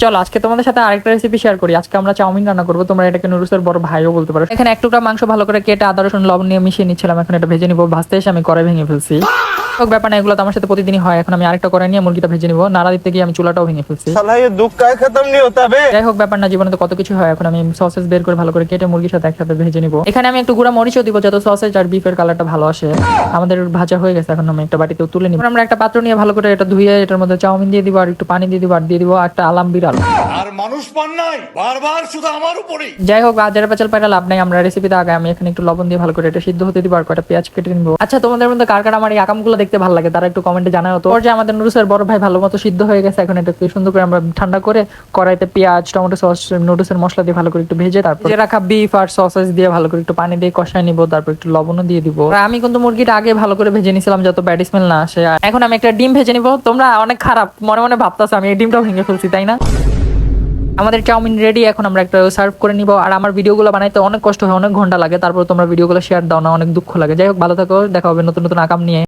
চলো আজকে তোমাদের সাথে আরেকটা রেসিপি শেয়ার করি। আজকে আমরা চাউমিন রান্না করবো। তোমরা এটাকে নুডলসের বড় ভাইও বলতে পারো। এখানে এক টুকরা মাংস ভালো করে কেটে আদা রসুন লবণ নিয়ে মিশিয়ে নিচ্ছিলাম। এখন এটা ভেজে নিবো। ভাজতে এসে আমি কড়াই ভেঙে ফেলছি। হোক ব্যাপার না, এগুলো তো আমার সাথে প্রতিদিনই হয়। এখন আমি আরেকটা কড়াই নিয়ে মুরগিটা ভেজে নিবো। নাড়া দিতে গিয়ে আমি চুলাটাও ভেঙে ফেলছি। যাই হোক ব্যাপার না, জীবনে তো কত কিছু হয়। এখন আমি সসেস বের করে ভালো করে কেটে মুরগির সাথে একসাথে ভেজে নিবো। এখানে আমি একটু গুঁড়া মরিচও দিব যাতে সসেজ আর বিফের কালারটা ভালো আসে। আমাদের ভাজা হয়ে গেছে, এখন আমি একটা বাটিতে তুলে নিব। আমরা একটা পাত্র নিয়ে ভালো করে এটা ধুয়ে এটার মধ্যে চাউমিন দিয়ে দিব আর একটু পানি দিয়ে দিব আর দিয়ে দিব একটা আলাম বিড়াল। আর মানুষ পান নাই, বারবার শুধু আমার উপরেই। যাই হোক আজারে পেঁচাল পাইরা লাভ নাই। আমরা রেসিপিতে আগে আমি এখানে একটু লবণ দিয়ে ভালো করে এটা সিদ্ধ হতে দিব আর কয়টা পেঁয়াজ কেটে নিব। আচ্ছা, তোমাদের মধ্যে কার কার আমার এই আকামগুলো দেখতে ভালো লাগে তারা একটু কমেন্টে জানাও তো। যে আমাদের নুডলসের বড় ভাই ভালো মতো সিদ্ধ হয়ে গেছে। এখন এটা সুন্দর করে আমরা ঠান্ডা করে কড়াইতে পেঁয়াজ টমেটো সস নুডলসের মশলা দিয়ে ভালো করে একটু ভেজে তারপর যে রাখা বিফ আর সসেস দিয়ে ভালো করে একটু পানি দিয়ে কষায় নিব। তারপর একটু লবণও দিয়ে দিব। আর আমি কিন্তু মুরগিটা আগে ভালো করে ভেজে নিছিলাম যত ব্যাড স্মেল না আসে। আর এখন আমি একটা ডিম ভেজে নিব। তোমরা অনেক খারাপ মনে মনে ভাবতাছো আমি এই ডিমটাও ভেঙে ফেলছি, তাই না? আমাদের চাউমিন রেডি। এখন আমরা একটা সার্ভ করে নিব। আর আমার ভিডিওগুলো বানাইতে অনেক কষ্ট হয়, অনেক ঘন্টা লাগে। তারপর তোমরা ভিডিওগুলো শেয়ার দাও না, অনেক দুঃখ লাগে। যাই হোক ভালো থাকো, দেখা হবে নতুন নতুন আকাম নিয়ে।